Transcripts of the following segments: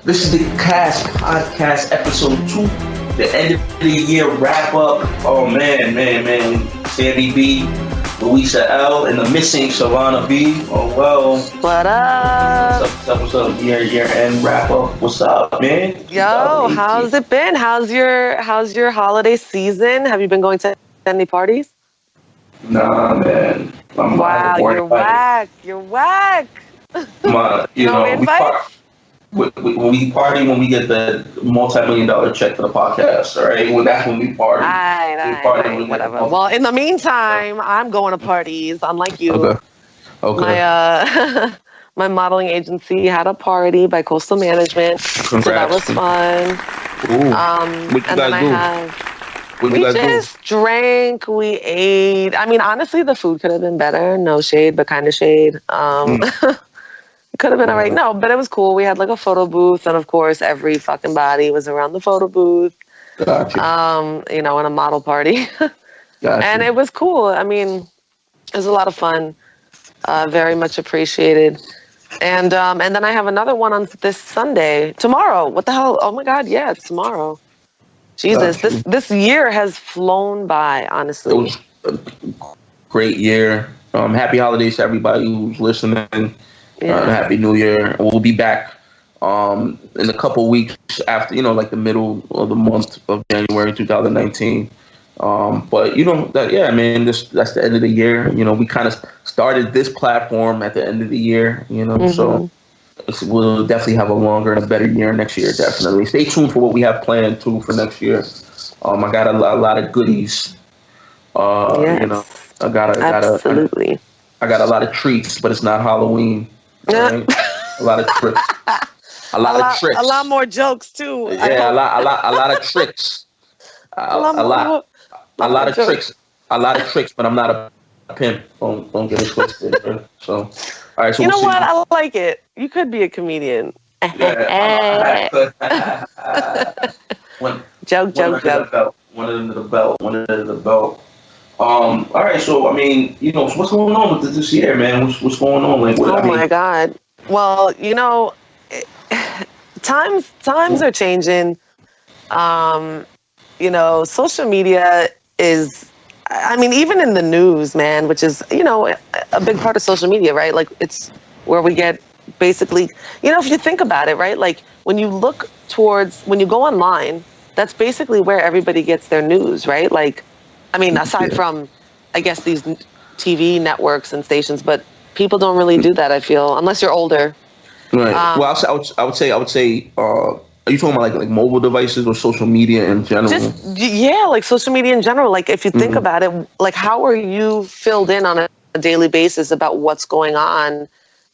This is the Cast Podcast episode 2, the end of the year wrap up. Oh man. Sammy BE Luisa L and the missing Savannah Bee. Oh well. What up? What's up? Year end wrap up. What's up, man? Yo, how's it been? How's your holiday season? Have you been going to any parties? Nah, man. Wow, you're whack. You're whack. No invites? We party when we get the multi-million-dollar check for the podcast, all right? That's when we party. All right, whatever. Well, in the meantime, I'm going to parties, unlike you. Okay. My modeling agency had a party by Coastal Management. Congrats. So that was fun. Ooh. What you guys do? We just drank, we ate. I mean, honestly, the food could have been better. No shade, but kind of shade. It could have been all right. No, but it was cool. We had like a photo booth, and of course, every fucking body was around the photo booth. Gotcha. In a model party. Gotcha. And it was cool. I mean, it was a lot of fun. Very much appreciated. And then I have another one on this Sunday. Tomorrow. What the hell? Oh my God, yeah, it's tomorrow. Jesus, this year has flown by, honestly. It was a great year. Happy holidays to everybody who's listening. Yeah. Happy New Year. We'll be back in a couple weeks after, like the middle of the month of January 2019. But that's the end of the year. We kind of started this platform at the end of the year, so we'll definitely have a longer and a better year next year, definitely. Stay tuned for what we have planned too for next year. I got a lot of goodies. Yes. I got a lot of treats, but it's not Halloween. Right? A lot of tricks. A lot more jokes too. Yeah, a lot of tricks. A lot of tricks. A lot of tricks, but I'm not a pimp. Don't get it twisted. So, all right. So you know what? I like it. You could be a comedian. Joke. One under the belt. All right, so what's going on with this year, man? What's going on? My God. Well, times are changing. Social media is, even in the news, man, which is, a big part of social media, right? Like it's where we get basically, if you think about it, right? Like when you go online, that's basically where everybody gets their news, right? Like, aside from, I guess, these TV networks and stations, but people don't really do that, I feel, unless you're older. Right. Well, I would say, are you talking about like mobile devices or social media in general? Like social media in general. Like if you think about it, like how are you filled in on a daily basis about what's going on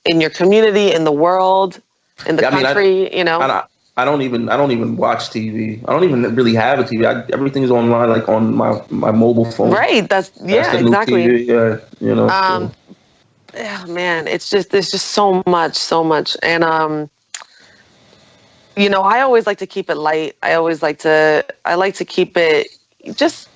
in your community, in the world, in the country, I don't even watch TV. I don't even really have a TV. Everything's online, like on my mobile phone. Right. That's exactly. TV. Yeah. Yeah, man. There's just so much, and I always like to keep it light. I like to keep it just.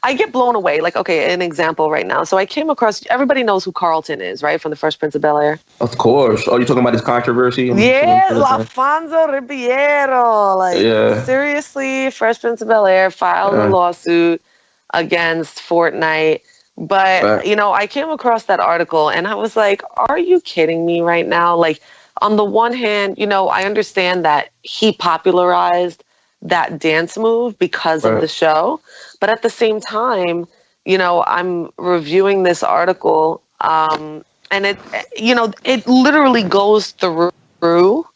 I get blown away. Like, okay, an example right now. So I came across, everybody knows who Carlton is, right? From the Fresh Prince of Bel-Air. Of course. Oh, you're talking about his controversy? Yeah, Alfonso Ribeiro. Seriously, Fresh Prince of Bel-Air filed a lawsuit against Fortnite. But, I came across that article and I was like, are you kidding me right now? Like, on the one hand, I understand that he popularized that dance move because of the show. But at the same time, I'm reviewing this article and it literally goes through,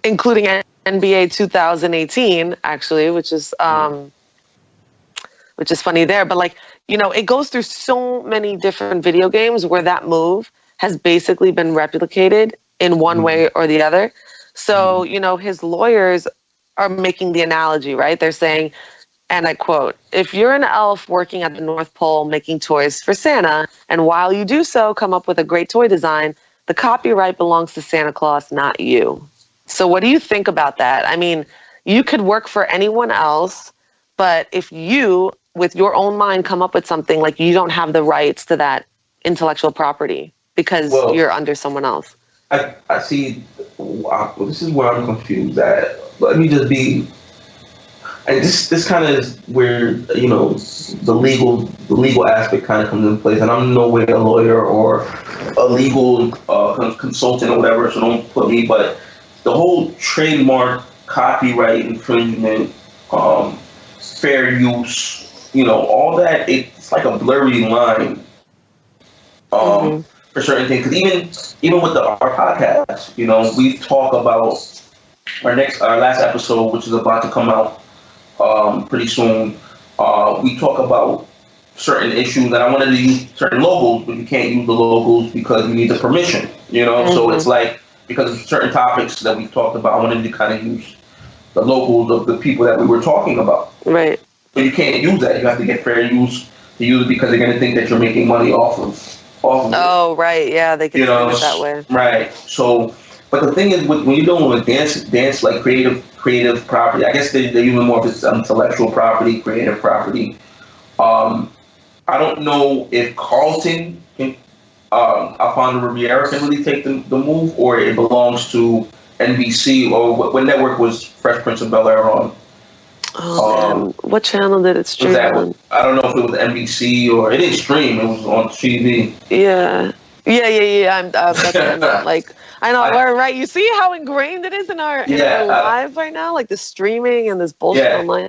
including NBA 2018, actually, which is funny there. But like, it goes through so many different video games where that move has basically been replicated in one way or the other. So, his lawyers are making the analogy, right? They're saying, and I quote, "If you're an elf working at the North Pole making toys for Santa, and while you do so come up with a great toy design, the copyright belongs to Santa Claus, not you." So what do you think about that? You could work for anyone else, but if you, with your own mind, come up with something, like you don't have the rights to that intellectual property because you're under someone else. I see. This is where I'm confused at. Let me just be. And this kind of is where the legal aspect kind of comes into place. And I'm no way a lawyer or a legal consultant or whatever, so don't put me. But the whole trademark, copyright infringement, fair use, all that, it's like a blurry line for certain things. Because even with our podcast, we talk about our last episode, which is about to come out pretty soon. We talk about certain issues, and I wanted to use certain logos, but you can't use the logos because you need the permission. So it's like, because of certain topics that we've talked about, I wanted to kind of use the logos of the people that we were talking about. Right. But you can't use that. You have to get fair use to use it, because they're going to think that you're making money off of Oh, it. right. Yeah, they can do it that way. Right. So, but the thing is, when you're doing with dance like creative property, I guess they're even more of it's intellectual property, creative property. I don't know if Carlton Alfonso Riviera can really take the move, or it belongs to NBC, or what network was Fresh Prince of Bel-Air on? Oh, man. What channel did it stream on? I don't know if it was NBC or it didn't stream. It was on TV. Yeah. That's what I meant. Like, I know, right? You see how ingrained it is in our lives right now, like the streaming and this bullshit online.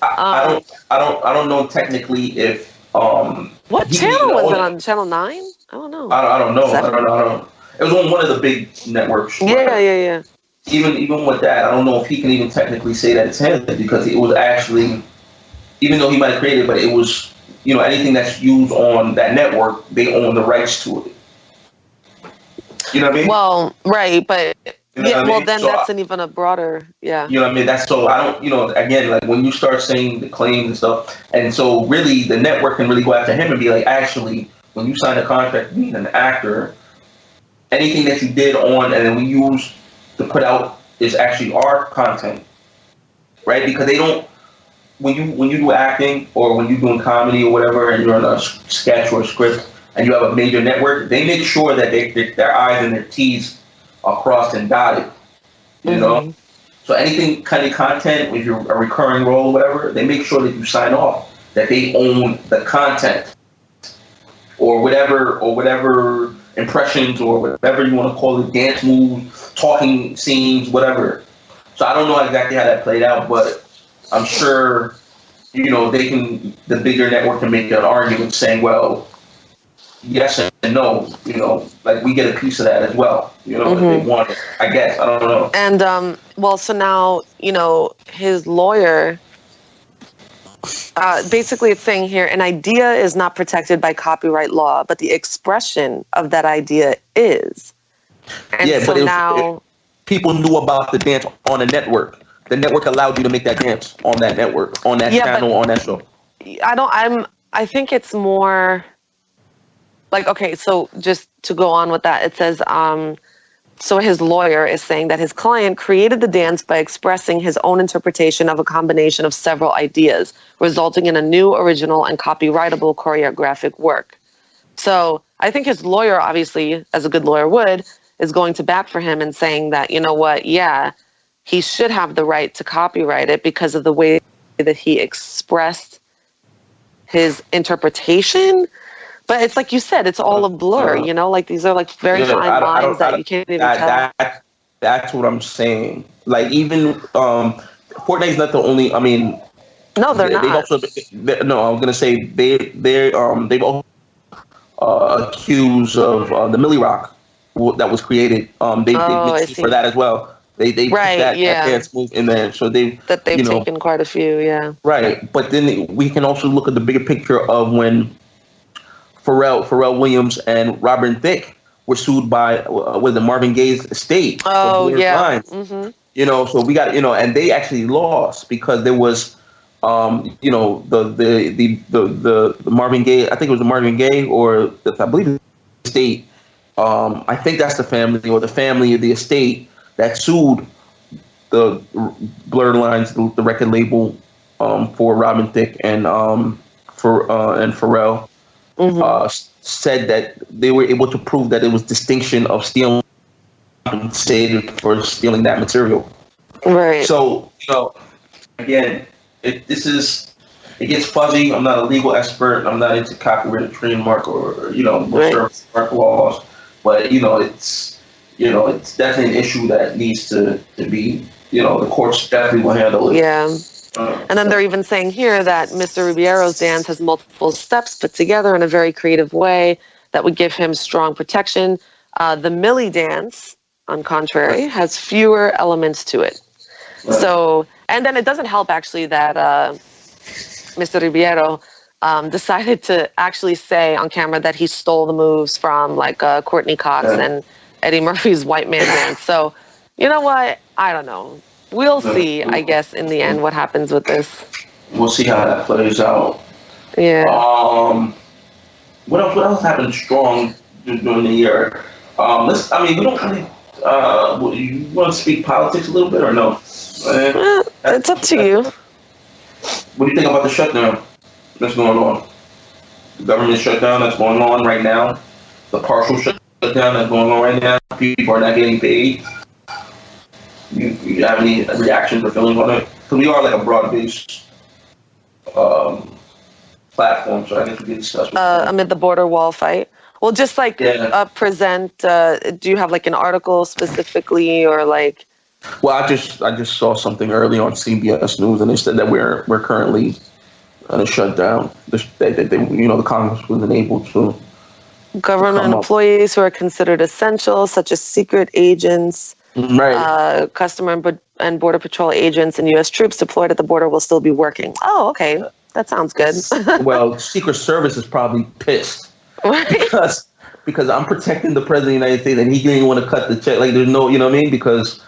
I don't know technically if what channel was it on? Channel 9? I don't know. I don't know. I don't know. It was on one of the big networks. Yeah. Even with that, I don't know if he can even technically say that it's him, because it was actually, even though he might have created it, but it was, anything that's used on that network, they own the rights to it. You know what I mean? Well, right, but then so that's an even a broader, You know what I mean? That's so I don't, again, like when you start saying the claims and stuff, and so really the network can really go after him and be like, actually, when you sign a contract being an actor, anything that you did on and then we use to put out is actually our content, right? Because they don't, when you do acting or when you're doing comedy or whatever, and you're on a sketch or a script and you have a major network, they make sure that their I's and their T's are crossed and dotted, you know? So anything kind of content, if you're a recurring role or whatever, they make sure that you sign off that they own the content or whatever impressions or whatever you want to call it, dance moves, talking scenes, whatever. So I don't know exactly how that played out, but I'm sure, the bigger network can make an argument saying, well, yes and no, like we get a piece of that as well, if they want it, I guess. I don't know. And, so now, his lawyer, basically it's saying here, an idea is not protected by copyright law, but the expression of that idea is. And so now people knew about the dance on a network. The network allowed you to make that dance on that network, on that channel, on that show. I think it's more like, okay, so just to go on with that, it says, so his lawyer is saying that his client created the dance by expressing his own interpretation of a combination of several ideas, resulting in a new, original, and copyrightable choreographic work. So I think his lawyer, obviously, as a good lawyer would, is going to bat for him and saying that, you know what, he should have the right to copyright it because of the way that he expressed his interpretation. But it's like you said, it's all a blur, like these are like very fine lines that you can't even tell. That's what I'm saying. Like even Fortnite's not the only. I mean, no, they're not. I was gonna say they've also accused of the Millie Rock that was created. They mixed for that as well. They put that dance move in there, so they've taken quite a few, Right, but then we can also look at the bigger picture of when Pharrell Williams and Robin Thicke were sued by Marvin Gaye's estate. Oh yeah. Lines. So we got and they actually lost because there was the Marvin Gaye. I think it was the Marvin Gaye I believe the estate. I think that's the family or the family of the estate that sued the Blurred Lines, the record label, for Robin Thicke and Pharrell. Said that they were able to prove that it was distinction of stealing compensated for stealing that material. Right. So, again, it gets fuzzy. I'm not a legal expert. I'm not into copyright or trademark or trademark laws. But it's definitely an issue that needs to be. The courts definitely will handle it. Yeah. And then they're even saying here that Mr. Ribeiro's dance has multiple steps put together in a very creative way that would give him strong protection. The Millie dance, on contrary, has fewer elements to it. Right. So, and then it doesn't help actually that Mr. Ribeiro decided to actually say on camera that he stole the moves from like Courtney Cox and Eddie Murphy's White Man Dance. So, you know what? I don't know. We'll see, I guess, in the end, what happens with this. We'll see how that plays out. Yeah. What else happened strong during the year? We don't really. You want to speak politics a little bit or no? It's up to you. What do you think about the shutdown that's going on? The government shutdown that's going on right now. The partial shutdown that's going on right now. People are not getting paid. You have any reactions or feelings on it? Because we are like a broad-based platform, so I guess we can discuss. Amid the border wall fight. Well, just like present. Do you have like an article specifically, or like? Well, I just saw something early on CBS News, and they said that we're currently in a shutdown. The Congress wasn't able to. Government employees who are considered essential, such as secret agents, right. Customer and border patrol agents, and U.S. troops deployed at the border will still be working. Oh, okay, that sounds good. Well, Secret Service is probably pissed. Because I'm protecting the president of the United States and he didn't want to cut the check. Like, there's no, you know what I mean? Because,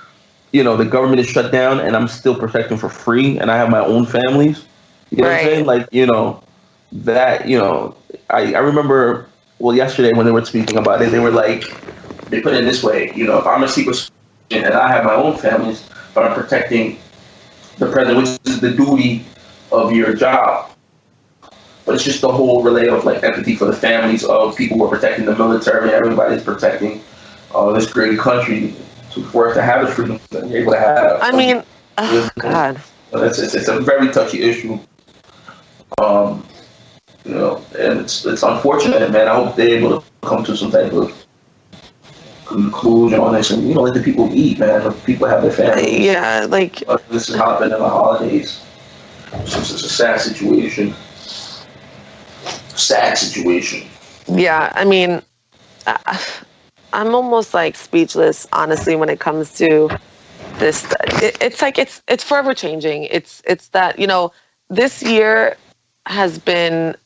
the government is shut down and I'm still protecting for free and I have my own families. You know what I'm saying? Like, I remember, yesterday when they were speaking about it, they were like, they put it this way, if I'm a secret agent and I have my own families, but I'm protecting the president, which is the duty of your job. But it's just the whole relay of like empathy for the families of people who are protecting the military. Everybody's protecting this great country for us to have the freedom that we're able to have. I mean, God, it's a very touchy issue. And it's unfortunate, man. I hope they're able to come to some type of conclusion on this, and let the people eat, man. Let people have their families. Yeah, like this is happening in the holidays. It's a sad situation. Yeah, I mean, I'm almost like speechless, honestly, when it comes to this. It's like it's forever changing. It's that this year has been,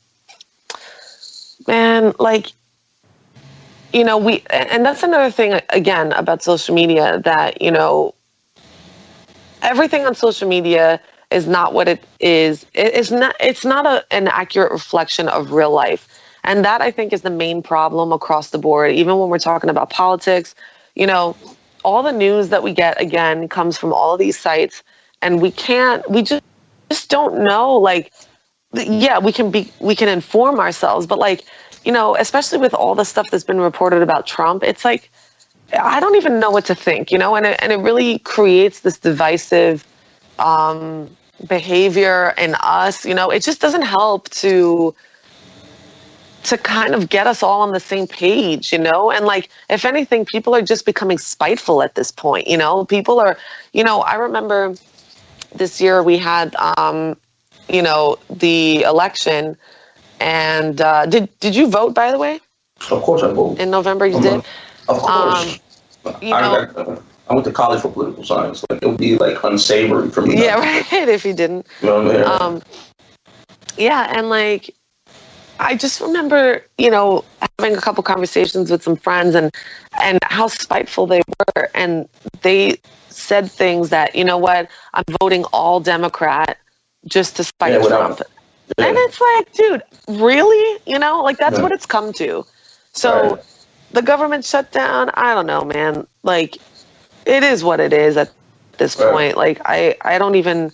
man, like we, and that's another thing again about social media, that everything on social media is not what it is. It's not an accurate reflection of real life. And that, I think, is the main problem across the board. Even when we're talking about politics, all the news that we get, again, comes from all of these sites, and we just don't know. Like, yeah, we can inform ourselves, but like, especially with all the stuff that's been reported about Trump, it's like, I don't even know what to think, and it really creates this divisive behavior in us. It just doesn't help to kind of get us all on the same page, and like, if anything, people are just becoming spiteful at this point. People are, I remember this year we had the election, and did you vote, by the way? Of course I voted. In November you did? Of course. I went to college for political science. Like, it would be like unsavory for me. Yeah, right. If you didn't. Yeah, and like, I just remember, having a couple conversations with some friends and how spiteful they were, and they said things that, what, I'm voting all Democrat just to spite Trump. Yeah. And it's like, dude, really? Like, that's what it's come to. So the government shut down. I don't know, man. Like, it is what it is at this point. Like, I don't even.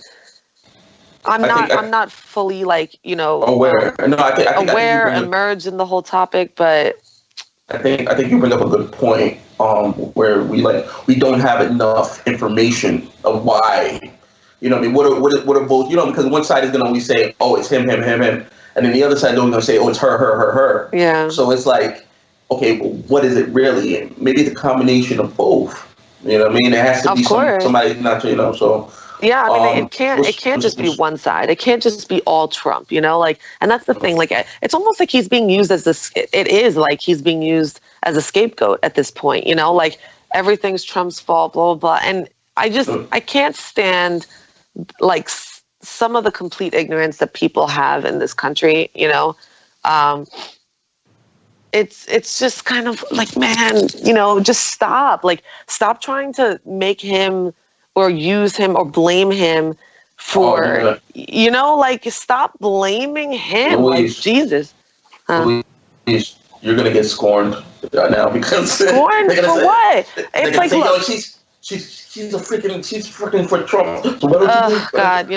I'm not fully like aware. No, I think aware, immersed in the whole topic, but I think you bring up a good point. where we don't have enough information of why. You know what I mean? What are both? You know, because one side is gonna always say, "Oh, it's him," and then the other side is gonna say, "Oh, it's her." Yeah. So it's like, okay, well, what is it really? And maybe it's a combination of both. You know what I mean? There has to be somebody not to, so. Yeah, I mean, it can't just be one side. It can't just be all Trump, like, and that's the thing. Like, it's almost like he's being used as it is like he's being used as a scapegoat at this point, like everything's Trump's fault, blah, blah, blah. And I can't stand like some of the complete ignorance that people have in this country, it's just kind of like, man, just stop trying to make him or use him or blame him for, stop blaming him. Louise, like, Jesus. Louise, you're going to get scorned now because... Scorned for what? It's like, look... She's freaking for Trump. So what do you do? God,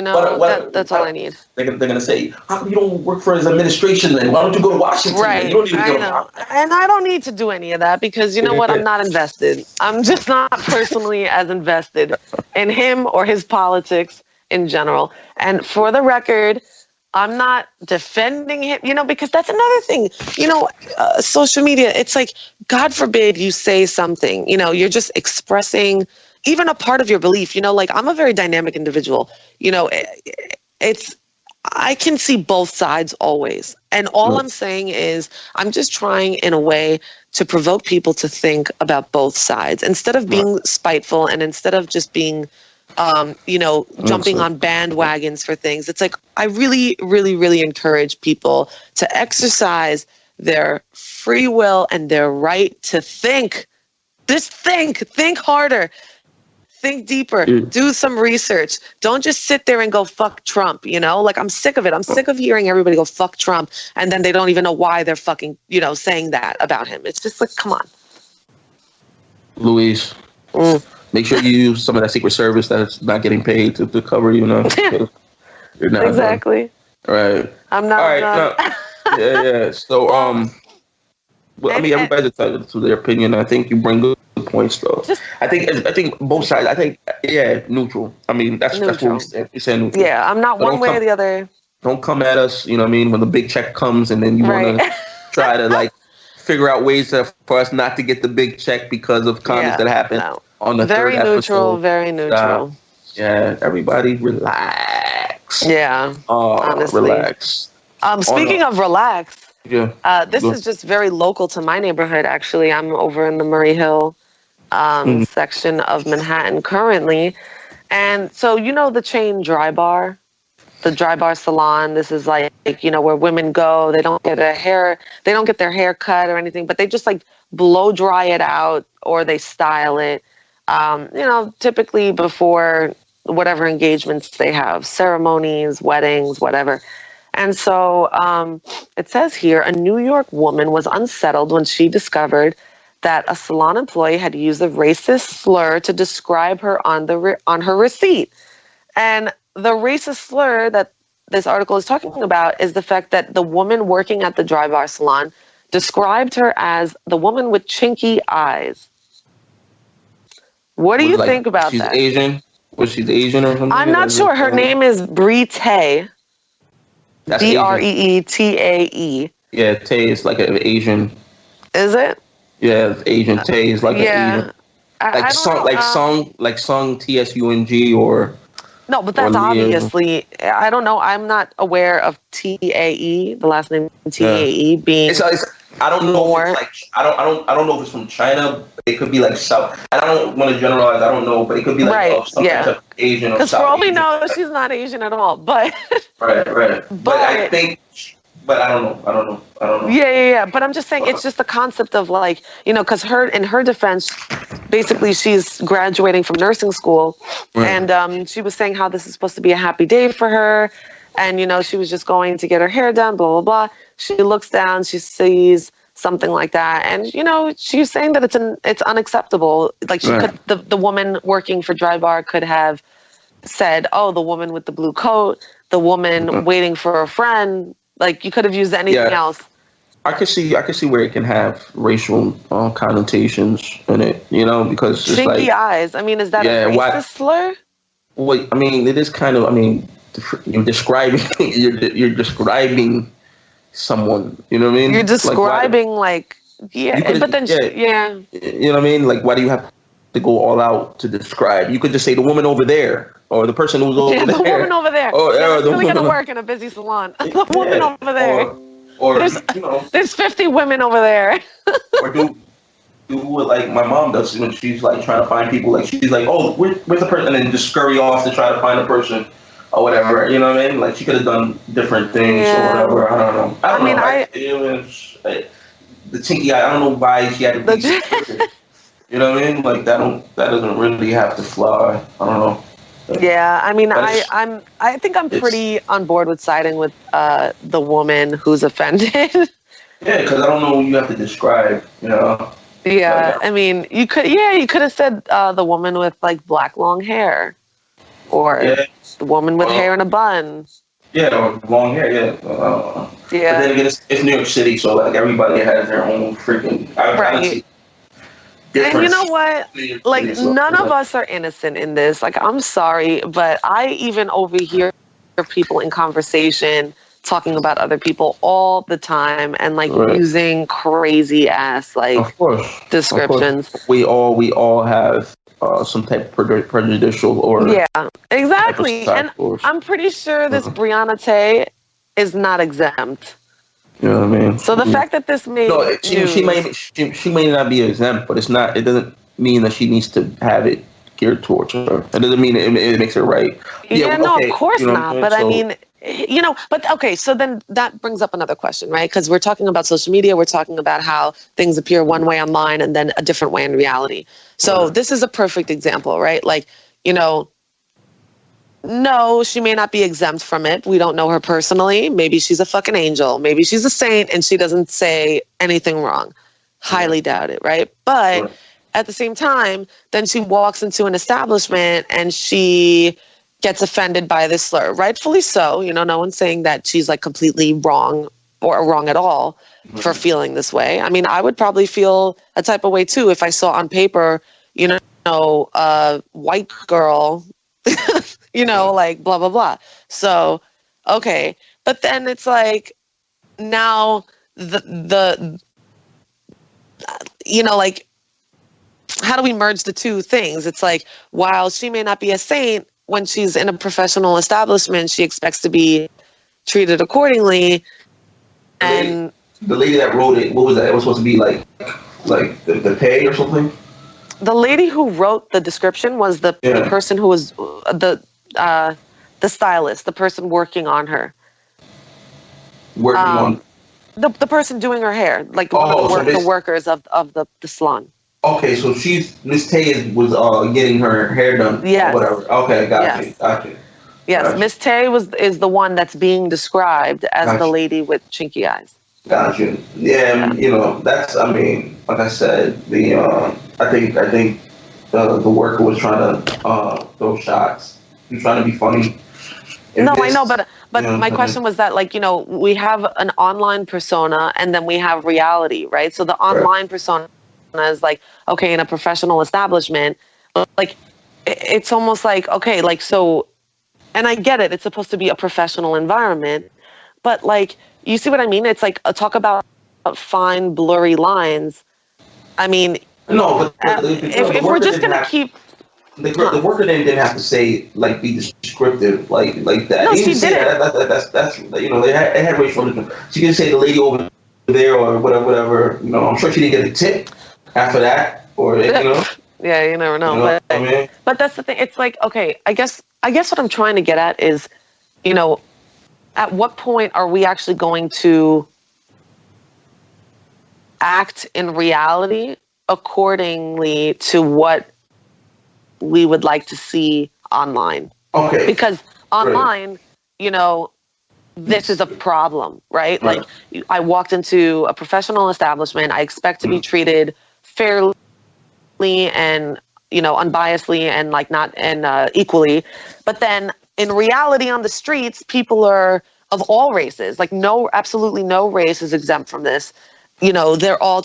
that's all I need. They're gonna say, how come you don't work for his administration then? Why don't you go to Washington? Right. You don't even I know. And I don't need to do any of that because you know what? I'm not invested. I'm just not personally as invested in him or his politics in general. And for the record, I'm not defending him, because that's another thing, social media, it's like, God forbid you say something, you're just expressing even a part of your belief, like I'm a very dynamic individual, I can see both sides always. And all I'm saying is I'm just trying in a way to provoke people to think about both sides instead of being spiteful and instead of just being jumping on bandwagons for things. It's like, I really, really, really encourage people to exercise their free will and their right to think. Just think harder, think deeper, do some research. Don't just sit there and go, fuck Trump, like I'm sick of it. I'm sick of hearing everybody go, fuck Trump. And then they don't even know why they're fucking, saying that about him. It's just like, come on. Louise. Make sure you use some of that Secret Service that's not getting paid to cover you, You're not exactly. Right. I'm not. All right. Yeah. So, I mean, everybody's entitled to their opinion. I think you bring good points, though. I think both sides. I think, neutral. I mean, that's what we say neutral. Yeah, I'm not one way or the other. Don't come at us. You know what I mean? When the big check comes, and then you want to try to figure out ways for us not to get the big check because of comments that happen. No. On the very third episode. Very neutral. Yeah, everybody relax. Yeah, honestly. Relax. Speaking of relax, this Go. is just very local to my neighborhood, actually. I'm over in the Murray Hill section of Manhattan currently. And so, the chain Dry Bar, the Dry Bar Salon, this is like, where women go, they don't get their hair cut or anything, but they just blow dry it out or they style it. Typically before whatever engagements they have, ceremonies, weddings, whatever. And so it says here, a New York woman was unsettled when she discovered that a salon employee had used a racist slur to describe her on her receipt. And the racist slur that this article is talking about is the fact that the woman working at the Dry Bar Salon described her as the woman with chinky eyes. What do you think about that? She's Asian? Was she Asian or something? I'm not sure. Her name is Bree Tay. Breetae. Yeah, Tay is like an Asian. Is it? Yeah, Asian. Tay is like an Asian. Like Sung TSUNG or. No, but that's obviously. I don't know. I'm not aware of TAE, the last name TAE being. I don't know. I don't know if it's from China. It could be like South. I don't want to generalize. I don't know, but it could be like some Asian or South. Because for all we know, she's not Asian at all. But right. But I think. But I don't know. Yeah. But I'm just saying, it's just the concept of because in her defense, basically she's graduating from nursing school, and she was saying how this is supposed to be a happy day for her, and she was just going to get her hair done, blah blah blah. She looks down, she sees something like that, and she's saying that it's unacceptable. Like she could, the woman working for Dry Bar could have said, "Oh, the woman with the blue coat, the woman waiting for a friend." Like you could have used anything else. I could see where it can have racial connotations in it, because it's Chinky like eyes. I mean, is that a racist slur? Well, I mean, it is kind of. I mean, you're describing you're describing someone. You know what I mean? You're describing yeah, but then yeah. You know what I mean? Like, why do you have to go all out to describe? You could just say the woman over there, or the person who's over there. The woman over there. That's really gonna work in a busy salon. The woman over there. Or there's 50 women over there. Or do what like my mom does when she's like trying to find people. Like she's like, oh, where's the person, and then just scurry off to try to find a person or whatever. You know what I mean? Like she could have done different things or whatever. I don't know. I mean, the chinky eye. I don't know why she had to be. You know what I mean? Like that doesn't really have to fly. I don't know. Yeah, I mean, I think I'm pretty on board with siding with the woman who's offended. Yeah, because I don't know what you have to describe. Yeah, I mean, you could have said the woman with like black long hair, or the woman with hair in a bun. Yeah, or long hair. Yeah. Yeah. But then again, it's New York City, so like everybody has their own freaking. Right. And you know what? Like, none of us are innocent in this. Like, I'm sorry, but I even overhear people in conversation talking about other people all the time and like using crazy ass descriptions. Of course. We all have some type of prejudicial or exactly. And I'm pretty sure this Brianna Tay is not exempt. You know what I mean? So the fact that this made she may not be exempt, but it doesn't mean that she needs to have it geared towards her. It doesn't mean it makes it right. Of course not. But I mean, but okay, so then that brings up another question, right? Because we're talking about social media, we're talking about how things appear one way online and then a different way in reality. So this is a perfect example, right? Like, no, she may not be exempt from it. We don't know her personally. Maybe she's a fucking angel. Maybe she's a saint and she doesn't say anything wrong. Highly doubt it, right? But at the same time, then she walks into an establishment and she gets offended by this slur. Rightfully so. No one's saying that she's like completely wrong or wrong at all for feeling this way. I mean, I would probably feel a type of way too if I saw on paper, a white girl like blah, blah, blah. So, okay. But then it's like, now like, how do we merge the two things? It's like, while she may not be a saint, when she's in a professional establishment, she expects to be treated accordingly. And the lady that wrote it, what was that? It was supposed to be like the pay or something? The lady who wrote the description was the person who was the stylist, the person working on her. Working on? The person doing her hair, like the workers of the salon. Okay, so Miss Tay was getting her hair done. Yeah. Whatever. Okay, gotcha. Yes, Miss Tay is the one that's being described as the lady with chinky eyes. Gotcha. Yeah, that's. I mean, like I said, I think the worker was trying to throw shots. He was trying to be funny. I know, but my question was that, like, we have an online persona and then we have reality, right? So the online persona is like, okay, in a professional establishment, like, it's almost like, okay, like, so, and I get it, it's supposed to be a professional environment, but like, you see what I mean? It's like talk about fine, blurry lines. I mean, no, but if we're just gonna keep the worker didn't have to say like be descriptive like that. No, she didn't. That's they had racial. She didn't say the lady over there or whatever. I'm sure she didn't get a tip after that or Yeah, you never know. But that's the thing. It's like, okay, I guess what I'm trying to get at is, at what point are we actually going to act in reality accordingly to what we would like to see online? Okay. Because online, this is a problem, right? Like, I walked into a professional establishment. I expect to be treated fairly and, unbiasedly and like not and equally. But then in reality on the streets, people are of all races. Like absolutely no race is exempt from this. You know, they're all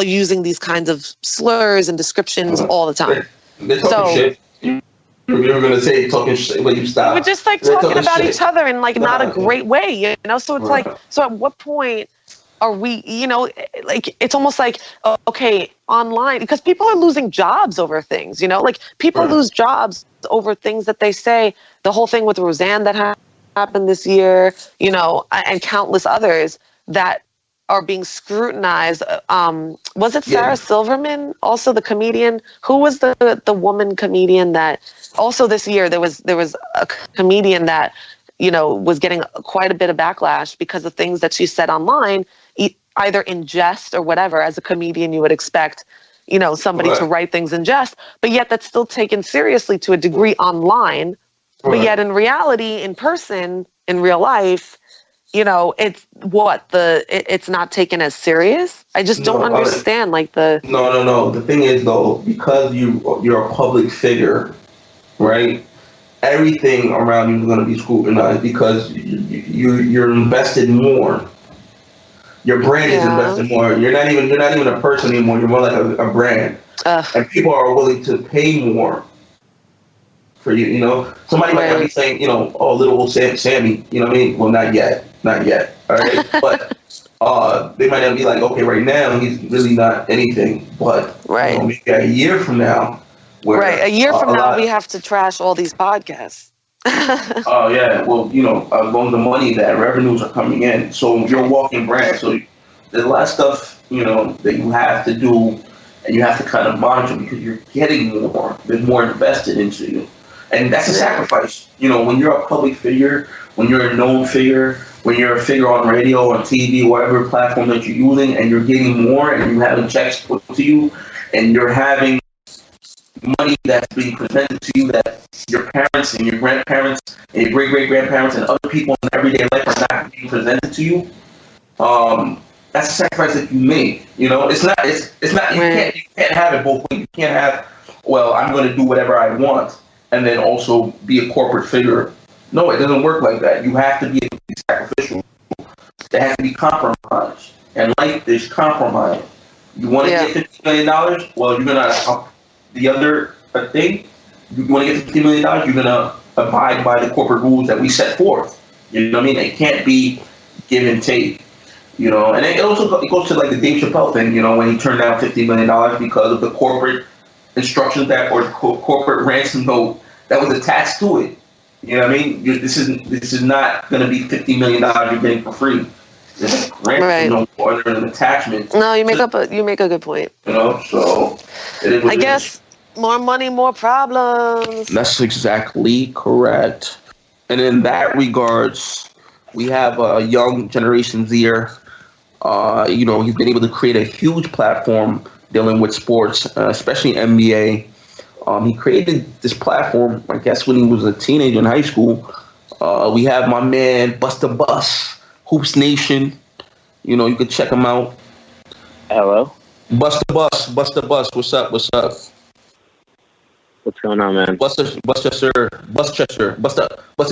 using these kinds of slurs and descriptions all the time. They're talking shit. You were going to say talking shit, but you stopped. We're just like talking about each other in like not a great way, you know? So it's like, so at what point are we, you know, like, it's almost like, okay, online, because people are losing jobs over things, you know, like people lose jobs over things that they say. The whole thing with Roseanne that happened this year, you know, and countless others that are being scrutinized. Was it Sarah Silverman, also the comedian? Who was the woman comedian that also this year there was a comedian that, you know, was getting quite a bit of backlash because of things that she said online, either in jest or whatever. As a comedian, you would expect, you know, somebody to write things in jest, but yet that's still taken seriously to a degree online. But yet in reality, in person, in real life, you know, it's it's not taken as serious. I just don't understand No. The thing is though, because you're a public figure, right? Everything around you is going to be scrutinized because you're invested more. Your brand is invested more. You're not even a person anymore. You're more like a brand, and people are willing to pay more for you. You know, somebody might be saying, you know, oh, little old Sammy. You know what I mean? Well, not yet. All right, but they might not be like, okay, right now he's really not anything, but you know, maybe a year from now. A year from now, we have to trash all these podcasts. Oh yeah, well, you know, as long as the money, that revenues are coming in, so you're a walking brand. So there's a lot of stuff, you know, that you have to do, and you have to kind of monitor because you're getting more. There's more invested into you, and that's a sacrifice. You know, when you're a public figure, when you're a known figure, when you're a figure on radio, on TV, whatever platform that you're using, and you're getting more, and you're having checks put to you, and you're having money that's being presented to you that your parents and your grandparents and your great-great-grandparents and other people in everyday life are not being presented to you. That's a sacrifice that you make. You know, it's not. You can't have it both ways. You can't have, well, I'm going to do whatever I want and then also be a corporate figure. No, it doesn't work like that. You have to be able to be sacrificial. There has to be compromise. And life is compromise. You want to get $50 million? Well, you're going to, the other thing, you want to get $50 million, you're going to abide by the corporate rules that we set forth. You know what I mean? It can't be give and take. You know, and it also goes to like the Dave Chappelle thing, you know, when he turned down $50 million because of the corporate instructions or corporate ransom note that was attached to it. You know what I mean? This is not going to be $50 million you're getting for free. There's a ransom note or an attachment. No, you make a good point. You know, so I guess more money, more problems. That's exactly correct. And in that regards, we have a young Generation Zer. You know, he's been able to create a huge platform dealing with sports, especially NBA. He created this platform, I guess, when he was a teenager in high school. We have my man Busta Bus, Hoops Nation. You know, you can check him out. Hello, Busta Bus. What's up? What's going on, man? Busta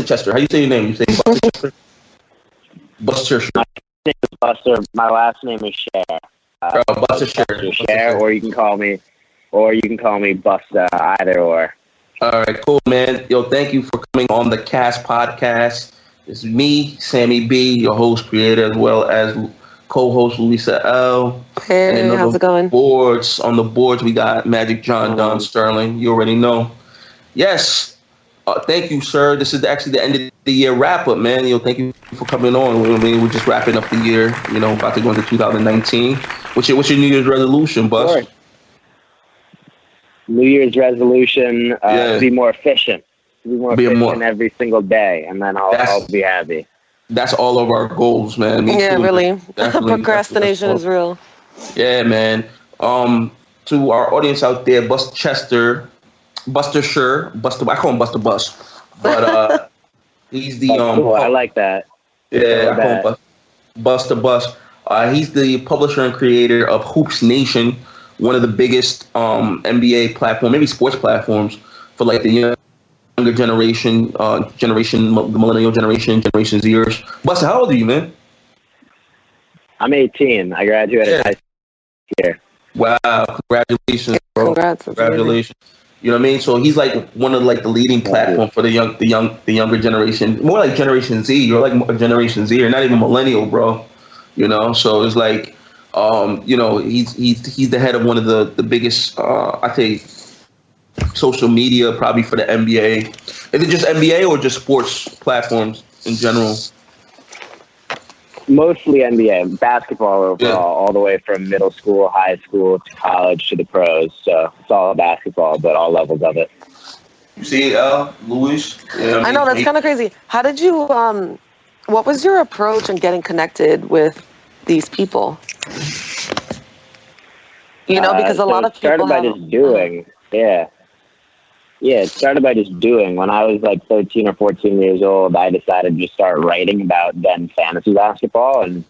Chester. How you say your name? You say Busta Chester? Busta Chester. My name is Buster. My last name is Scher. Busta Scher. Scher, or you can call me Busta. Either or. All right, cool, man. Yo, thank you for coming on the Cast Podcast. It's me, Sammy B, your host, creator, as well as co-host Luisa L. Hey, how's it going? On the boards, we got Magic John, Don Sterling. You already know. Yes. Thank you, sir. This is actually the end of the year wrap up, man. Yo, thank you for coming on. We're just wrapping up the year. You know, about to go into 2019. What's your New Year's resolution, Bus? Sure. New Year's resolution: to be more efficient. To be more efficient every single day, and then I'll be happy. That's all of our goals, man. Me too, really. Procrastination is real. Yeah, man. To our audience out there, Busta Chester, Buster Scher, I call him Busta Bus, but he's the cool. I like that. Yeah, I call him Busta Bus. He's the publisher and creator of Hoops Nation, one of the biggest NBA platform, maybe sports platforms for like the young younger generation, the millennial generation, Generation Zers. Busta, how old are you, man? I'm 18. I graduated high school here. Wow! Congratulations, bro! Congratulations. You know what I mean? So he's like one of like the leading platform for the younger generation, more like Generation Z. You're like a Generation Z, you're not even millennial, bro. You know, so it's like, you know, he's the head of one of the biggest, I think, social media probably for the NBA. Is it just NBA or just sports platforms in general? Mostly NBA, basketball overall, all the way from middle school, high school, to college, to the pros. So it's all basketball, but all levels of it. You see it, Luis? Yeah, I know, that's kind of crazy. How did you, what was your approach in getting connected with these people? You know, because a lot of people started by just doing, Yeah, it started by just doing. When I was like 13 or 14 years old, I decided to just start writing about then fantasy basketball and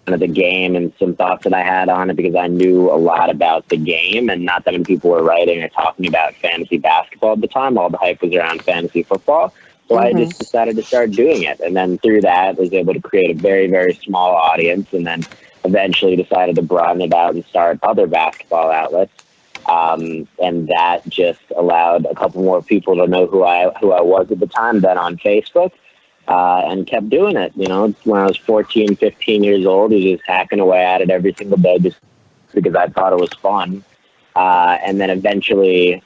kind of the game and some thoughts that I had on it because I knew a lot about the game and not that many people were writing or talking about fantasy basketball at the time. All the hype was around fantasy football. So I just decided to start doing it. And then through that, was able to create a very, very small audience and then eventually decided to broaden it out and start other basketball outlets. And that just allowed a couple more people to know who I was at the time then on Facebook, and kept doing it. You know, when I was 14, 15 years old, I was just hacking away at it every single day just because I thought it was fun. And then eventually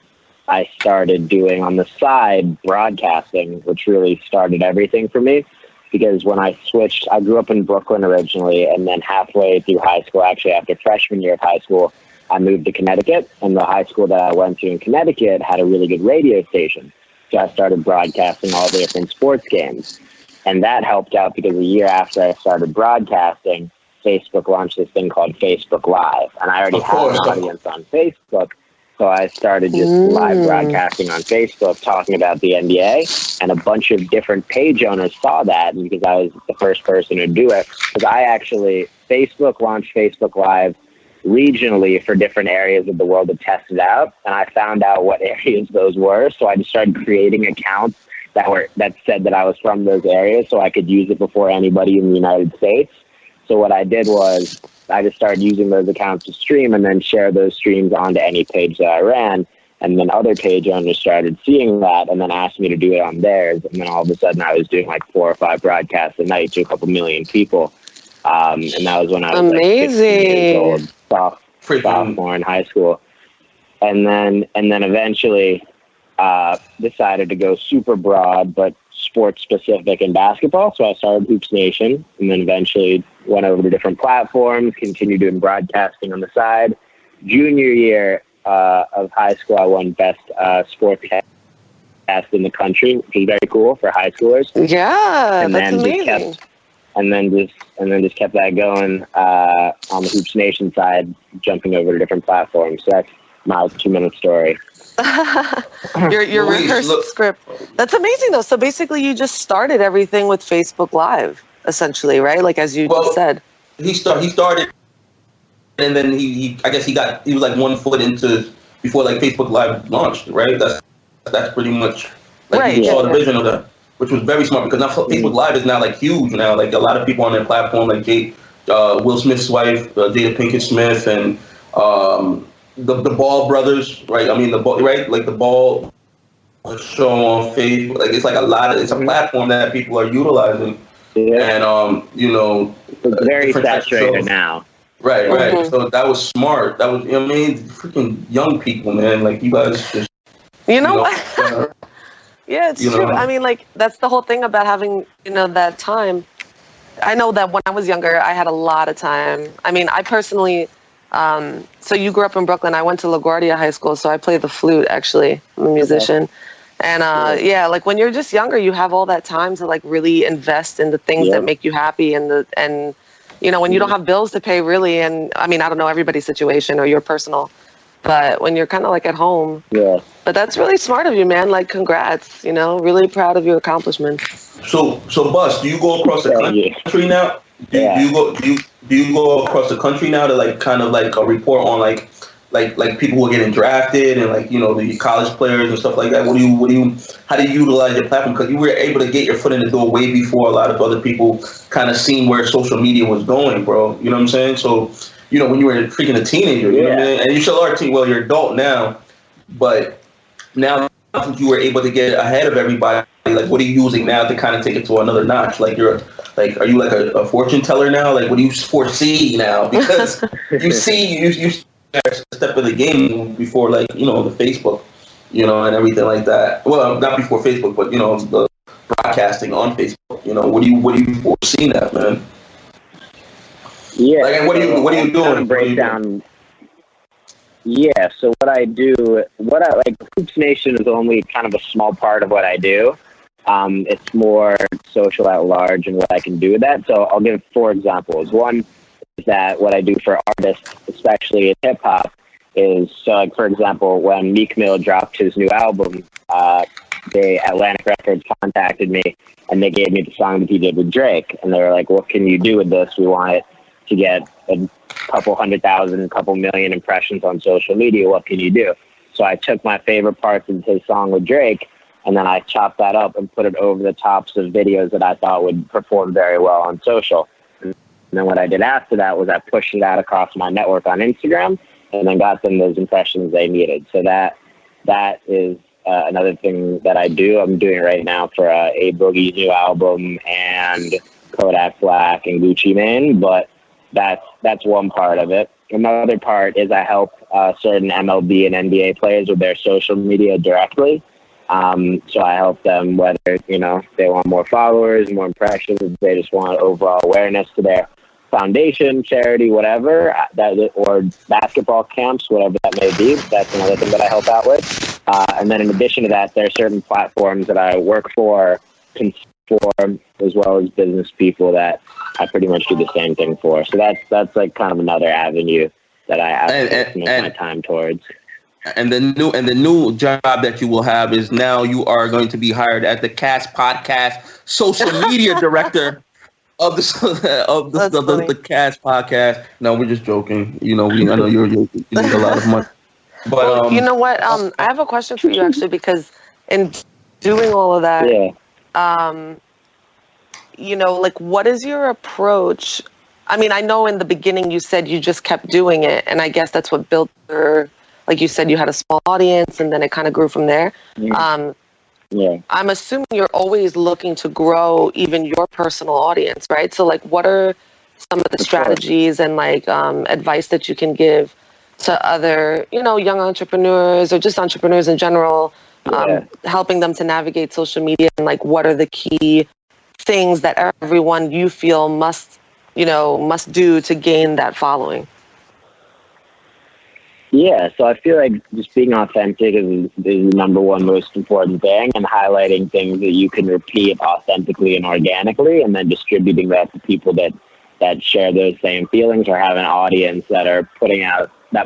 I started doing on the side broadcasting, which really started everything for me. Because when I switched, I grew up in Brooklyn originally, and then halfway through high school, actually after freshman year of high school, I moved to Connecticut, and the high school that I went to in Connecticut had a really good radio station. So I started broadcasting all the different sports games. And that helped out because a year after I started broadcasting, Facebook launched this thing called Facebook Live. And I already had an audience on Facebook. So I started just live broadcasting on Facebook, talking about the NBA. And a bunch of different page owners saw that, and because I was the first person to do it. Because Facebook launched Facebook Live regionally for different areas of the world to test it out, and I found out what areas those were. So I just started creating accounts that said that I was from those areas, so I could use it before anybody in the United States. So what I did was I just started using those accounts to stream, and then share those streams onto any page that I ran. And then other page owners started seeing that, and then asked me to do it on theirs. And then all of a sudden, I was doing like 4 or 5 broadcasts a night to a couple million people. And that was when I was like 16 years old. Sophomore in high school, and then eventually decided to go super broad but sports specific in basketball. So I started Hoops Nation, and then eventually went over to different platforms, continued doing broadcasting on the side. Junior year of high school, I won best sportscast in the country, which is very cool for high schoolers. Yeah, and that's amazing. And then just kept that going on the Hoops Nation side, jumping over to different platforms. So that's my 2-minute story. your rehearsed script. That's amazing, though. So basically, you just started everything with Facebook Live, essentially, right? Like as you just said. He started, and then he was like 1 foot into before like Facebook Live launched, right? That's pretty much like he saw the vision of that. Which was very smart because now Facebook Live is now like huge now. Like a lot of people on their platform, like Will Smith's wife, Jada Pinkett Smith, and the Ball brothers, right? I mean the Ball show on Facebook. Like it's like it's a platform that people are utilizing, and you know, it's very saturated now. Right. So that was smart. That was, you know what I mean, freaking young people, man. Like you guys just, what? Yeah, it's true. I mean, like, that's the whole thing about having, that time. I know that when I was younger, I had a lot of time. I mean, I personally, so you grew up in Brooklyn. I went to LaGuardia High School, so I play the flute, actually. I'm a musician. And, like, when you're just younger, you have all that time to, like, really invest in the things that make you happy and when you don't have bills to pay, really. And, I mean, I don't know everybody's situation or your personal, but when you're kind of, like, at home. Yeah. But that's really smart of you, man. Like, congrats, really proud of your accomplishments. So Bus, do you go across the country now? Do you go across the country now to like kind of like report on like like people who are getting drafted and like, you know, the college players and stuff like that? How do you utilize your platform? Because you were able to get your foot in the door way before a lot of other people kind of seen where social media was going, bro. You know what I'm saying? So, you know, when you were freaking a teenager, you know what I mean? And you still are you're adult now, but now since you were able to get ahead of everybody, like what are you using now to kind of take it to another notch? Like are you like a fortune teller now? Like what do you foresee now? Because you see you step in the game before, like, you know, the Facebook, you know, and everything like that. Well, not before Facebook, but, you know, the broadcasting on Facebook. You know, what do you foresee that, man? Yeah. Like, what are you doing? Breakdown. Yeah. So Hoops Nation is only kind of a small part of what I do. It's more social at large and what I can do with that. So I'll give 4 examples. One is that what I do for artists, especially in hip hop, is, so like, for example, when Meek Mill dropped his new album, Atlantic Records contacted me and they gave me the song that he did with Drake. And they were like, what can you do with this? We want it to get a couple 100,000, couple million impressions on social media. What can you do? So I took my favorite parts of his song with Drake, and then I chopped that up and put it over the tops of videos that I thought would perform very well on social. And then what I did after that was I pushed it out across my network on Instagram and then got them those impressions they needed. So that is another thing that I do. I'm doing right now for A Boogie's new album and Kodak Black and Gucci Mane, but that's one part of it. Another part is I help certain MLB and NBA players with their social media directly. So I help them whether, you know, they want more followers, more impressions, they just want overall awareness to their foundation, charity, whatever, or basketball camps, whatever that may be. That's another thing that I help out with. And then in addition to that, there are certain platforms that I work for, as well as business people that I pretty much do the same thing for. So that's like kind of another avenue that I have to make my time towards. And the new job that you will have is now you are going to be hired at the Cast Podcast social media director of the Cast Podcast. No, we're just joking. You know, I know you need a lot of money. But well, you know what? I have a question for you actually, because in doing all of that, you know, like, what is your approach? I mean, I know in the beginning you said you just kept doing it, and I guess that's what built your, like you said, you had a small audience, and then it kind of grew from there. Yeah. I'm assuming you're always looking to grow even your personal audience, right? So, like, what are some of the strategies and, like, advice that you can give to other, you know, young entrepreneurs or just entrepreneurs in general, helping them to navigate social media, and, like, what are the key things that everyone you feel must do to gain that following? Yeah, so I feel like just being authentic is the number one most important thing, and highlighting things that you can repeat authentically and organically, and then distributing that to people that share those same feelings or have an audience that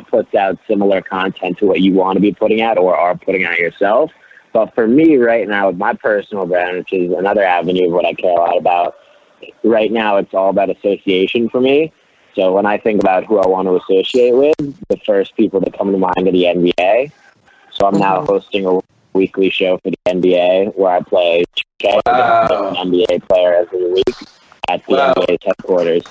puts out similar content to what you want to be putting out or are putting out yourself. But for me right now, with my personal brand, which is another avenue of what I care a lot about, right now it's all about association for me. So when I think about who I want to associate with, the first people that come to mind are the NBA. So I'm now hosting a weekly show for the NBA where I play 2K an NBA player every week at the NBA's headquarters.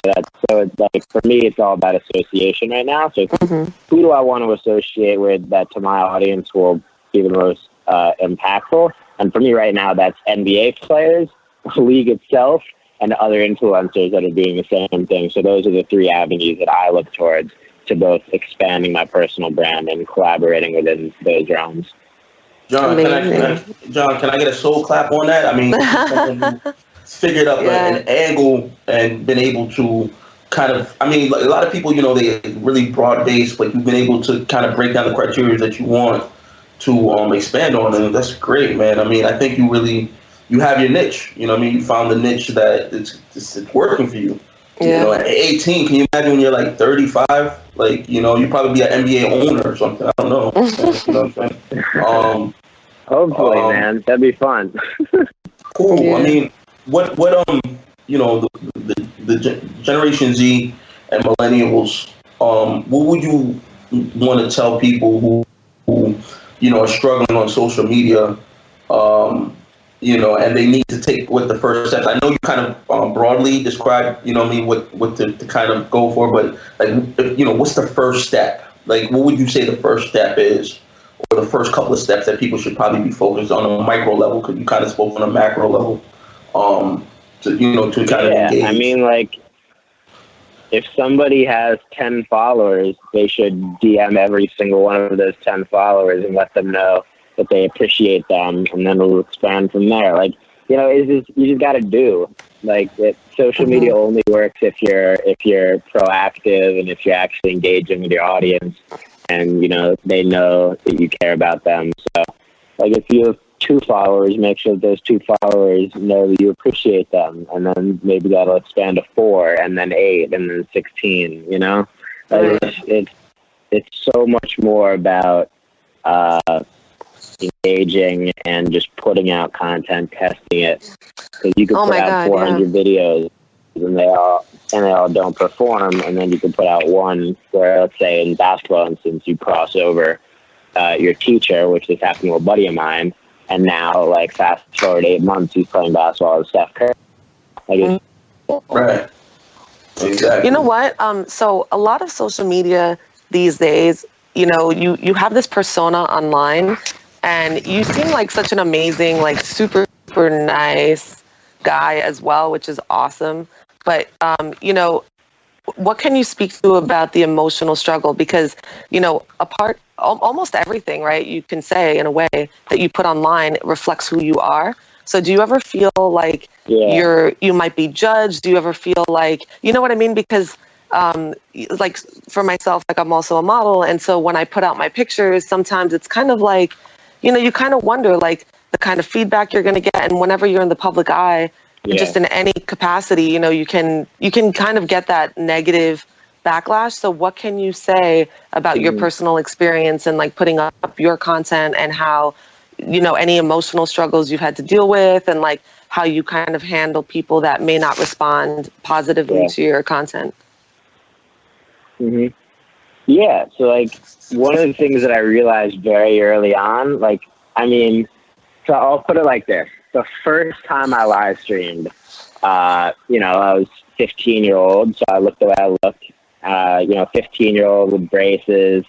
So it's like, for me, it's all about association right now. So who do I want to associate with that to my audience will be the most impactful? And for me right now, that's NBA players, the league itself, and other influencers that are doing the same thing. So those are the 3 avenues that I look towards to both expanding my personal brand and collaborating within those realms. John, can I get a soul clap on that? I mean, someone who figured out an angle and been able to kind of, I mean, a lot of people, you know, they really broad based, but you've been able to kind of break down the criteria that you want to expand on, and that's great, man. I mean, I think you have your niche, you know what I mean? You found the niche that it's working for you. Yeah. You know, at 18, can you imagine when you're like 35? Like, you know, you'd probably be an NBA owner or something. I don't know. You know what I'm saying? Hopefully, man. That'd be fun. Cool. Yeah. I mean, what you know, the Generation Z and millennials, what would you want to tell people who are struggling on social media, and they need to take what the first steps. I know you kind of broadly describe, what to kind of go for, but what's the first step? Like, what would you say the first step is, or the first couple of steps that people should probably be focused on a micro level? Because you kind of spoke on a macro level, to kind of engage. I mean, like, if somebody has 10 followers, they should DM every single one of those 10 followers and let them know that they appreciate them, and then we'll expand from there. Like, you just got to do. Like, social media only works if you're proactive and if you're actually engaging with your audience, and they know that you care about them. So, like, if you have 2 followers, make sure that those 2 followers know that you appreciate them, and then maybe that'll expand to 4, and then 8, and then 16. Like, it's so much more about engaging and just putting out content, testing it, because you could put out 400 videos and they all don't perform, and then you can put out one where, let's say in basketball instance, you cross over your teacher, which just happened to a buddy of mine, and now, like, fast forward 8 months, he's playing basketball with Steph Curry. Like, right. Exactly. You know what? So a lot of social media these days, you have this persona online, and you seem like such an amazing, like, super, super nice guy as well, which is awesome. But, what can you speak to about the emotional struggle? Because, almost everything, right, you can say in a way that you put online reflects who you are. So do you ever feel like you might be judged? Do you ever feel like, you know what I mean? Because like, for myself, like, I'm also a model. And so when I put out my pictures, sometimes it's kind of like, you kind of wonder, like, the kind of feedback you're going to get. And whenever you're in the public eye, just in any capacity, you can kind of get that negative backlash. So what can you say about your personal experience and, like, putting up your content, and how, any emotional struggles you've had to deal with, and, like, how you kind of handle people that may not respond positively to your content? Yeah. So, like, one of the things that I realized very early on, like, so I'll put it like this. The first time I live streamed, I was 15-year-old, so I looked the way I looked. 15-year-old with braces,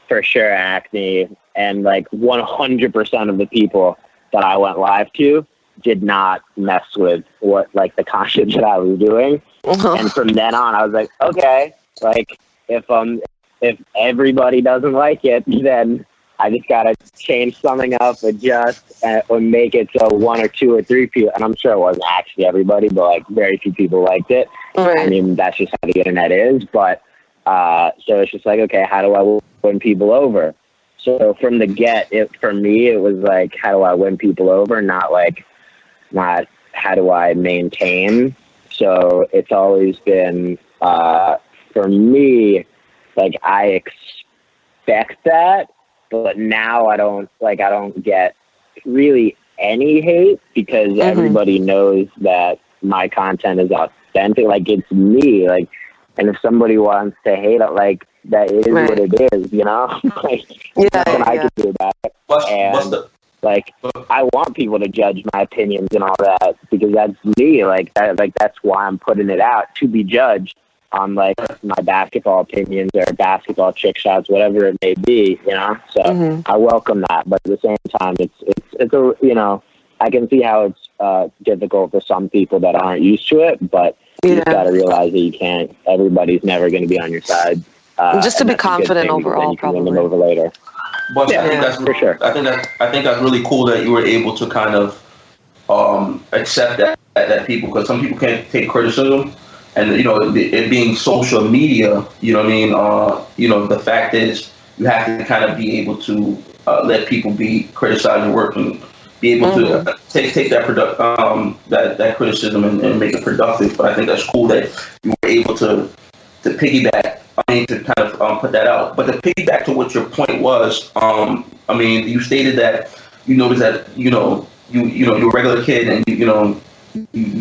for sure acne, and, like, 100% of the people that I went live to did not mess with the content that I was doing. And from then on, I was like, okay, like, if everybody doesn't like it, then I just gotta change something up, adjust, or make it so 1 or 2 or 3 people, and I'm sure it wasn't actually everybody, but, like, very few people liked it. Right. That's just how the internet is. But so it's just like, okay, how do I win people over? So from the for me, it was like, how do I win people over? Not how do I maintain? So it's always been, for me, like, I expect that, but now I don't get really any hate, because everybody knows that my content is authentic. Like, it's me. Like, and if somebody wants to hate it, like, that is what it is, like, nothing I can do about it. And like, I want people to judge my opinions and all that, because that's me. Like, that's why I'm putting it out, to be judged on, like, my basketball opinions or basketball trick shots, whatever it may be, So I welcome that, but at the same time, it's a, I can see how it's difficult for some people that aren't used to it, but you just got to realize that you can't. Everybody's never going to be on your side. Just to be confident overall, you can win them over later. But I think that's for sure. I think that's really cool that you were able to kind of accept that people, because some people can't take criticism. And, it being social media, the fact is, you have to kind of be able to let people criticize your work, and be able to take that that criticism and make it productive. But I think that's cool that you were able to piggyback. To kind of put that out. But to piggyback to what your point was, you stated that you noticed that you're a regular kid, and you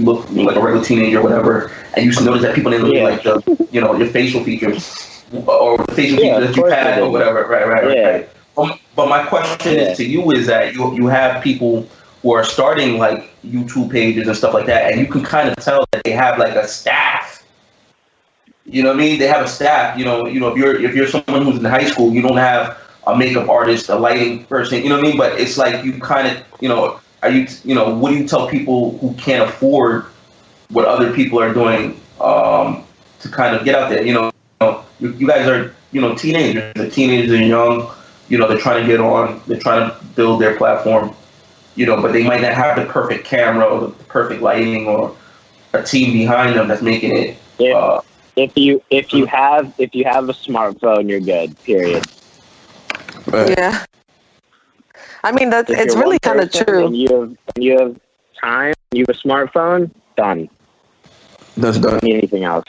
look like a regular teenager or whatever, and you notice that people didn't really like your facial features. or the Facebook pages that you had or whatever. Right. But my question is to you is that you have people who are starting like YouTube pages and stuff like that, and you can kind of tell that they have like a staff. You know what I mean? They have a staff. You know, if you're someone who's in high school, you don't have a makeup artist, a lighting person. You know what I mean? But it's like you kind of, what do you tell people who can't afford what other people are doing to kind of get out there? You guys are, teenagers. The teenagers are young. They're trying to get on. They're trying to build their platform. But they might not have the perfect camera or the perfect lighting or a team behind them that's making it. If you have a smartphone, you're good. Period. Right. Yeah. I mean, it's really kind of true. And you have time. You have a smartphone. Done. That's done. Don't need anything else.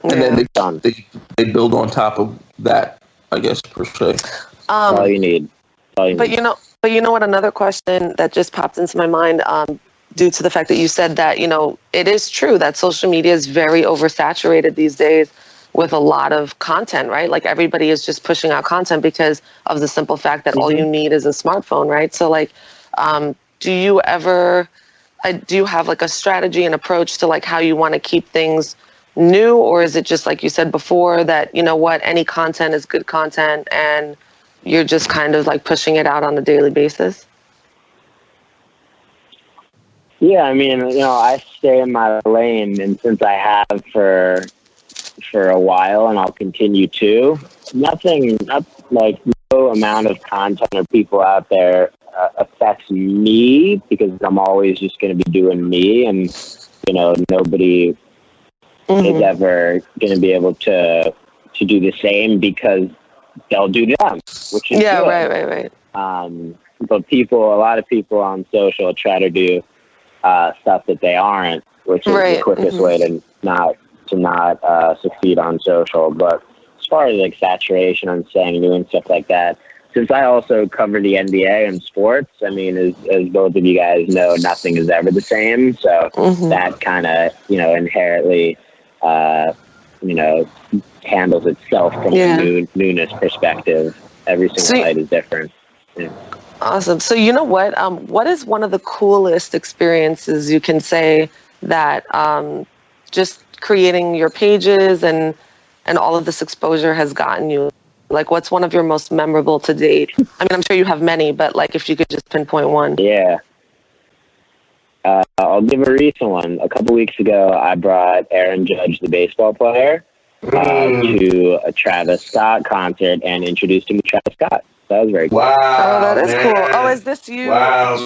And then they build on top of that, I guess, per se. All you need. But you know what? Another question that just popped into my mind, due to the fact that you said that, it is true that social media is very oversaturated these days with a lot of content, right? Like everybody is just pushing out content because of the simple fact that all you need is a smartphone, right? So like, do you have like a strategy and approach to like how you want to keep things new, or is it just like you said before that, any content is good content and you're just kind of like pushing it out on a daily basis? Yeah, I mean, I stay in my lane, and since I have for a while, and I'll continue to, no amount of content or people out there affects me, because I'm always just going to be doing me, and nobody is ever going to be able to do the same because they'll do them, which is good. Right. But a lot of people on social try to do stuff that they aren't, which is the quickest way to not succeed on social. But as far as like saturation on saying new and stuff like that, since I also cover the NBA and sports, I mean, as both of you guys know, nothing is ever the same. So that kind of, inherently, handles itself from a newness perspective. Every single night is different. Yeah. Awesome. So you know what? What is one of the coolest experiences you can say that just creating your pages and all of this exposure has gotten you? Like, what's one of your most memorable to date? I mean, I'm sure you have many, but like if you could just pinpoint one. Yeah. I'll give a recent one. A couple weeks ago, I brought Aaron Judge, the baseball player, to a Travis Scott concert and introduced him to Travis Scott. That was very cool. Wow. Oh, that is cool. Oh, is this you,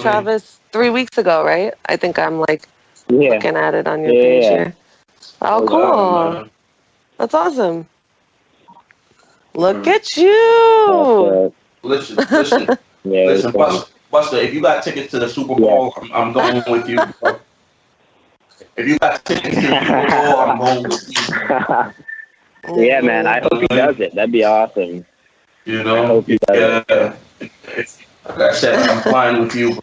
Travis, 3 weeks ago, right? I think I'm like looking at it on your page here. Oh, cool. That's awesome. Look at you. Listen, Busta, if you got tickets to the Super Bowl, I'm going with you. If you got tickets to the Super Bowl, I'm going with you. Yeah, man. I hope he does it. That'd be awesome. I hope he does it. Like I said, I'm flying with you.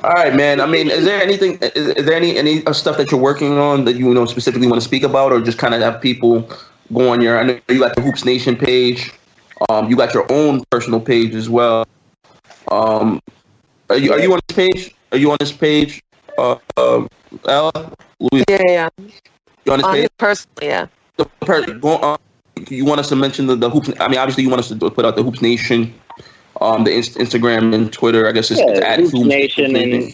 All right, man. I mean, is there anything? Is there any stuff that you're working on that you specifically want to speak about, or just kind of have people go on your? I know you got the Hoops Nation page. You got your own personal page as well. Are you on this page? Are you on this page? L? Louis? Yeah. You on this page? Personally, yeah. You want us to mention the Hoops? I mean, obviously, you want us to put out the Hoops Nation, the Instagram and Twitter. I guess it's at Hoops Nation, and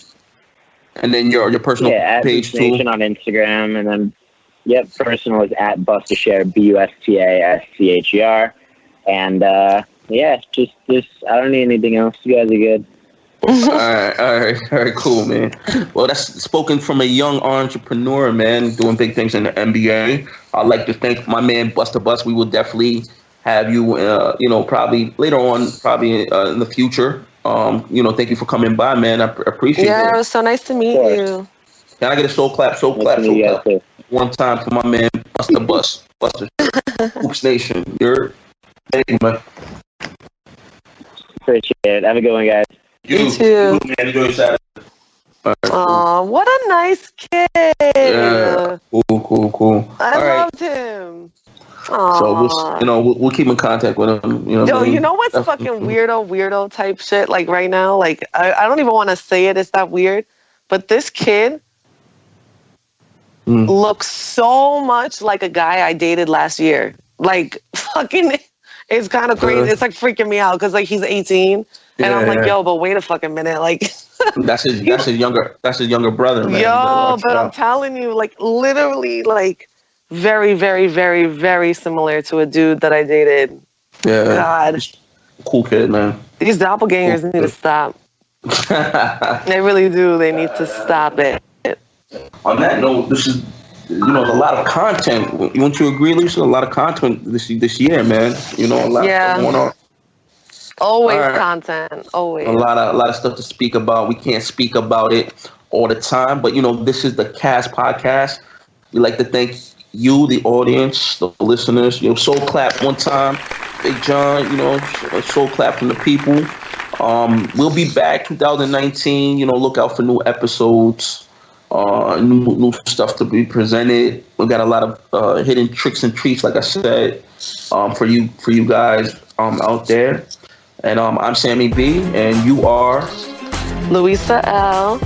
then your personal page Hoops Nation on Instagram, and then personal is at Busta Scher, BUSTASCHER, and just I don't need anything else. You guys are good. All right, cool, man. Well, that's spoken from a young entrepreneur, man, doing big things in the NBA. I'd like to thank my man Busta Bus. We will definitely have you, probably later on, in the future. Thank you for coming by, man. I appreciate it. Yeah, it was so nice to meet you. Can I get a soul clap? One time for my man Busta Bus, Busta Hoops Nation. Thank you, man. Appreciate it. Have a good one, guys. You too. Man, enjoy your Saturday. Aw, what a nice kid. Yeah. Cool. I loved him. Aww. We'll keep in contact with him. Yo, you know what's fucking weirdo type shit? Like right now, like I don't even want to say it. It's that weird. But this kid looks so much like a guy I dated last year. Like fucking, it's kind of crazy. It's like freaking me out because like he's 18, and I'm like, yo, but wait a fucking minute, like. That's his younger brother, man. Yo, but I'm telling you, like literally, like very, very, very, very similar to a dude that I dated. Yeah. God. Cool kid, man. These doppelgangers need to stop. They really do. They need to stop it. On that note, this is, a lot of content. Wouldn't you agree, Lisa? A lot of content this year, man. A lot of stuff going on. Always content. Always. A lot of stuff to speak about. We can't speak about it all the time, but this is the Cast Podcast. We like to thank you, the audience, the listeners. Soul clap one time, Big John. A soul clap from the people. We'll be back 2019. Look out for new episodes, new stuff to be presented. We got a lot of hidden tricks and treats, like I said, for you guys out there. And I'm Sammy B, and you are Luisa L.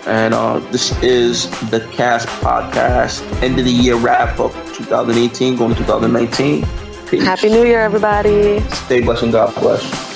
And this is the Cast Podcast, end of the year wrap up 2018, going to 2019. Peace. Happy New Year, everybody. Stay blessed and God bless.